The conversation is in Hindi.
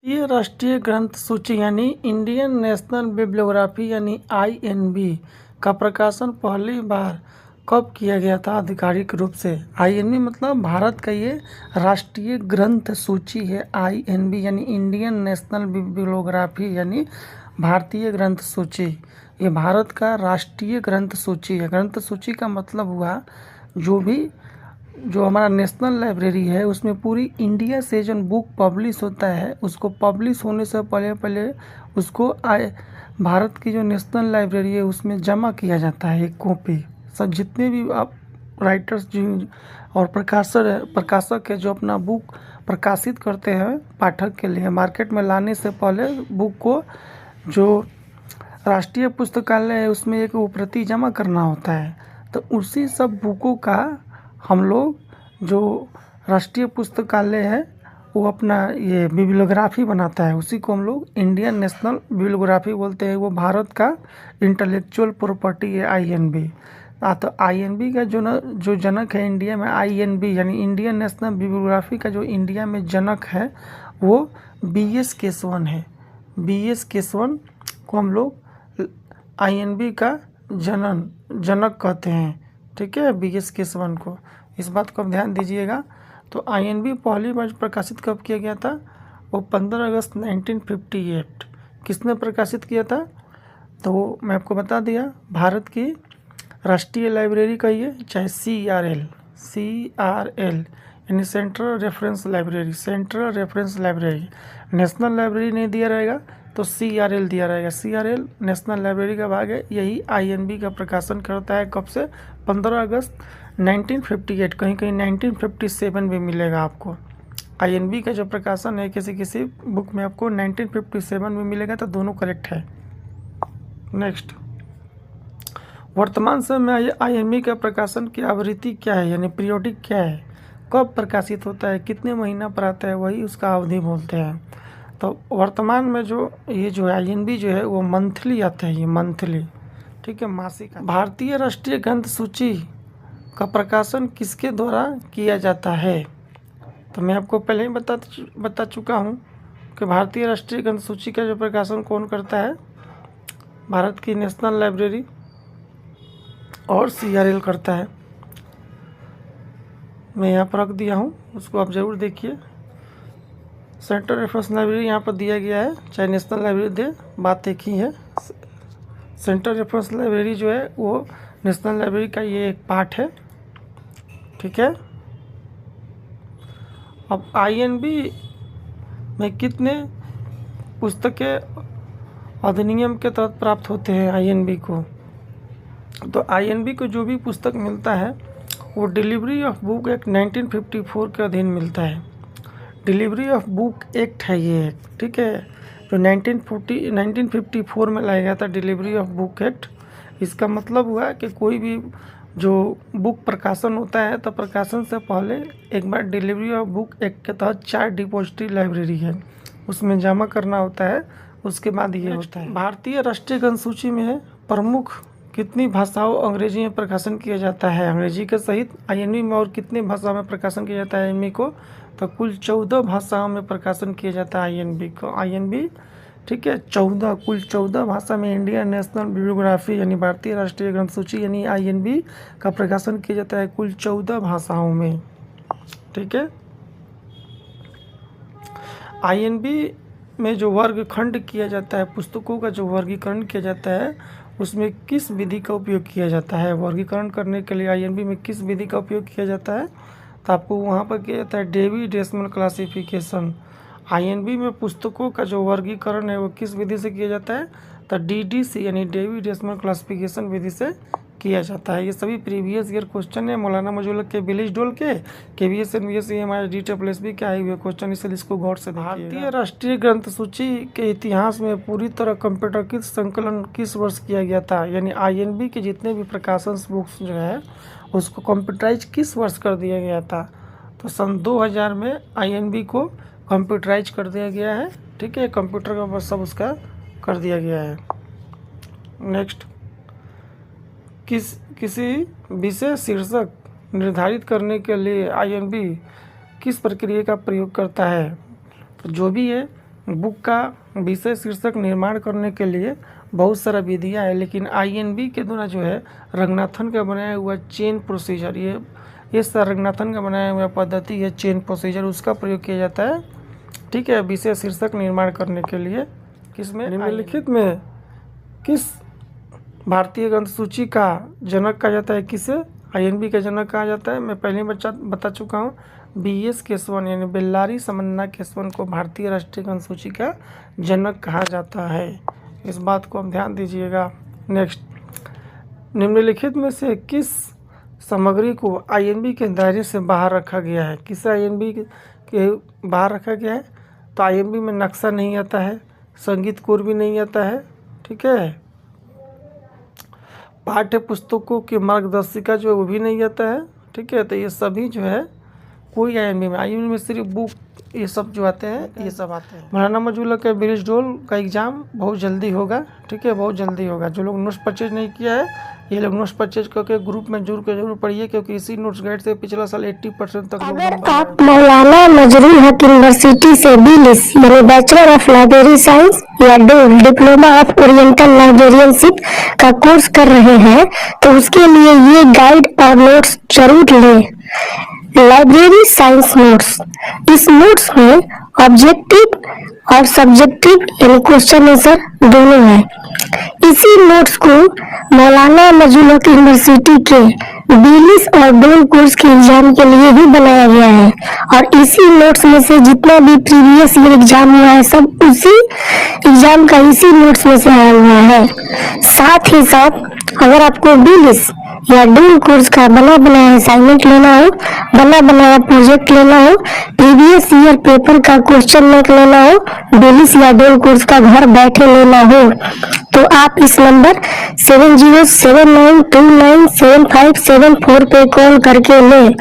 ये राष्ट्रीय ग्रंथ सूची यानी इंडियन नेशनल बिब्लियोग्राफी यानी INB का प्रकाशन पहली बार कब किया गया था आधिकारिक रूप से। INB मतलब भारत का ये राष्ट्रीय ग्रंथ सूची है। INB यानी इंडियन नेशनल बिब्लियोग्राफी यानी भारतीय ग्रंथ सूची, ये भारत का राष्ट्रीय ग्रंथ सूची है। ग्रंथ सूची का मतलब हुआ जो हमारा नेशनल लाइब्रेरी है उसमें पूरी इंडिया से जो बुक पब्लिश होता है उसको पब्लिश होने से पहले उसको भारत की जो नेशनल लाइब्रेरी है उसमें जमा किया जाता है एक कॉपी। सब जितने भी आप राइटर्स जो और प्रकाशक है जो अपना बुक प्रकाशित करते हैं पाठक के लिए, मार्केट में लाने से पहले बुक को जो राष्ट्रीय पुस्तकालय है उसमें एक वो प्रति जमा करना होता है। तो उसी सब बुकों का हम लोग जो राष्ट्रीय पुस्तकालय है वो अपना ये बिब्लियोग्राफी बनाता है, उसी को हम लोग इंडियन नेशनल बिब्लियोग्राफी बोलते हैं। वो भारत का इंटेलेक्चुअल प्रॉपर्टी है INB। तो INB का जो जनक है इंडिया में, INB यानी इंडियन नेशनल बिब्लियोग्राफी का जो इंडिया में जनक है वो BS केशवन है। BS केशवन को हम लोग INB का जनक कहते हैं, ठीक है, BS केशवन को। इस बात को आप ध्यान दीजिएगा। तो INB पहली बार प्रकाशित कब किया गया था? वो 15 अगस्त 1958। किसने प्रकाशित किया था? तो मैं आपको बता दिया, भारत की राष्ट्रीय लाइब्रेरी का ये, चाहे CRL यानी central reference library, national library नहीं दिया रहेगा तो CRL दिया रहेगा। CRL नेशनल लाइब्रेरी का भाग है। यही INB का प्रकाशन करता है। कब से? 15 अगस्त 1958। कहीं कहीं 1957 भी मिलेगा आपको। INB का जो प्रकाशन है किसी बुक में आपको 1957 में मिलेगा, तो दोनों करेक्ट है। नेक्स्ट, वर्तमान समय में INB का प्रकाशन की आवृत्ति क्या है यानी पीरियोडिक क्या है, कब प्रकाशित होता है, कितने महीना पर आता है, वही उसका अवधि बोलते हैं। तो वर्तमान में जो INB जो है वो मंथली आता है, ये मंथली, ठीक है, मासिक। भारतीय राष्ट्रीय ग्रंथ सूची का प्रकाशन किसके द्वारा किया जाता है? तो मैं आपको पहले ही बता चुका हूँ कि भारतीय राष्ट्रीय ग्रंथ सूची का जो प्रकाशन कौन करता है? भारत की नेशनल लाइब्रेरी और CRL करता है। मैं यहाँ पर रख दिया हूँ, उसको आप ज़रूर देखिए। सेंट्रल रेफरेंस लाइब्रेरी यहाँ पर दिया गया है, चाहे नेशनल लाइब्रेरी दे, बात एक ही है। सेंट्रल रेफरेंस लाइब्रेरी जो है वो नेशनल लाइब्रेरी का ये एक पार्ट है, ठीक है। अब INB में कितने पुस्तकें अधिनियम के तहत प्राप्त होते हैं INB को? तो INB को जो भी पुस्तक मिलता है वो डिलीवरी ऑफ बुक एक्ट 1954 के अधीन मिलता है। डिलीवरी ऑफ बुक एक्ट है ये, ठीक है, जो 1954 में लाया गया था, डिलीवरी ऑफ बुक एक्ट। इसका मतलब हुआ कि कोई भी जो बुक प्रकाशन होता है तो प्रकाशन से पहले एक बार डिलीवरी ऑफ बुक एक्ट के तहत 4 डिपॉजिटरी लाइब्रेरी है, उसमें जमा करना होता है, उसके बाद ये होता है। भारतीय राष्ट्रीय ग्रंथ सूची में प्रमुख कितनी भाषाओं अंग्रेजी में प्रकाशन किया जाता है? अंग्रेजी के सहित INB में और कितने भाषा में प्रकाशन किया जाता है INB को? तो कुल 14 भाषाओं में प्रकाशन किया जाता है INB को। INB, ठीक है, कुल 14 भाषा में इंडियन नेशनल बिब्लियोग्राफी यानी भारतीय राष्ट्रीय ग्रंथ सूची यानी INB का प्रकाशन किया जाता है कुल 14 भाषाओं में, ठीक है। INB में जो वर्गखंड किया जाता है, पुस्तकों का जो वर्गीकरण किया जाता है, उसमें किस विधि का उपयोग किया जाता है? वर्गीकरण करने के लिए INB में किस विधि का उपयोग किया जाता है? तो आपको वहाँ पर किया जाता है डेविड डेसिमल क्लासिफिकेशन। INB में पुस्तकों का जो वर्गीकरण है वो किस विधि से किया जाता है? तो DDC यानी डेविड डेसिमल क्लासिफिकेशन विधि से किया जाता है। ये सभी प्रीवियस ईयर क्वेश्चन है, मौलाना मौजूद के विलेज डोल के KVS NVS हमारे DSSB के आए हुए क्वेश्चन, इसलिए इसको गौर से देखिएगा। भारतीय राष्ट्रीय ग्रंथ सूची के इतिहास में पूरी तरह कंप्यूटरीकृत संकलन किस वर्ष किया गया था? यानी INB के जितने भी प्रकाशन बुक्स जो है उसको कंप्यूटराइज किस वर्ष कर दिया गया था? तो सन 2000 में INB को कंप्यूटराइज कर दिया गया है, ठीक है, कंप्यूटर का सब उसका कर दिया गया है। नेक्स्ट, किसी विशेष शीर्षक निर्धारित करने के लिए INB किस प्रक्रिया का प्रयोग करता है? तो जो भी है बुक का विषय शीर्षक निर्माण करने के लिए बहुत सारा विधियाँ है, लेकिन INB के द्वारा जो है रंगनाथन का बनाया हुआ चेन प्रोसीजर, ये रंगनाथन का बनाया हुआ पद्धति है चेन प्रोसीजर, उसका प्रयोग किया जाता है। ठीक है, विषय शीर्षक निर्माण करने के लिए। किसमें? निम्नलिखित में किस भारतीय ग्रंथ सूची का जनक कहा जाता है? किसे INB का जनक कहा जाता है? मैं पहले बता चुका हूँ। BS केशवन यानी बेल्लारी समन्ना केशवन को भारतीय राष्ट्रीय ग्रंथ सूची का जनक कहा जाता है। इस बात को हम ध्यान दीजिएगा। नेक्स्ट, निम्नलिखित में से किस सामग्री को INB के दायरे से बाहर रखा गया है? किसे INB के बाहर रखा गया है? तो INB में नक्शा नहीं आता है, संगीत कोर भी नहीं आता है। ठीक है, पाठ्य पुस्तकों की मार्गदर्शिका जो है वो भी नहीं आता है। ठीक है, तो ये सभी जो है कोई INB में सिर्फ बुक ये सब जो आते हैं ये सब आते हैं। मौलाना मजूला का ब्रिज डोल का एग्ज़ाम बहुत जल्दी होगा। ठीक है, बहुत जल्दी होगा। जो लोग नोट्स परचेज नहीं किया है ये लोग नोट्स परचेज करके ग्रुप में जरूर पढ़िए, क्योंकि इसी नोट्स गाइड से पिछला साल 80% तक अगर आप मौलाना नजरुल हक यूनिवर्सिटी से BLIS यानी बैचलर ऑफ लाइब्रेरी साइंस या डोल डिप्लोमा ऑफ ओरिएंटल लाइब्रेरियनशिप का कोर्स कर रहे हैं तो उसके लिए ये गाइड और नोट्स जरूर लें। लाइब्रेरी साइंस नोट्स, इस नोट्स में ऑब्जेक्टिव और सब्जेक्टिव यानी क्वेश्चन आंसर दोनों है। इसी नोट्स को मौलाना नजरुल हक यूनिवर्सिटी के BLIS और डोल कोर्स के एग्जाम के लिए भी बनाया गया है और इसी नोट्स में से जितना भी प्रीवियस ईयर एग्जाम हुआ है सब उसी एग्जाम का इसी नोट्स में से आया हुआ है। साथ ही साथ अगर आपको BLIS या डोल कोर्स का बना बनाया असाइनमेंट लेना हो, बना बनाया प्रोजेक्ट लेना हो, प्रीवियस ईयर पेपर का क्वेश्चन बैंक लेना हो, BLIS या डोल कोर्स का घर बैठे लेना हो तो आप इस नंबर 7079297574 पे कॉल करके लें।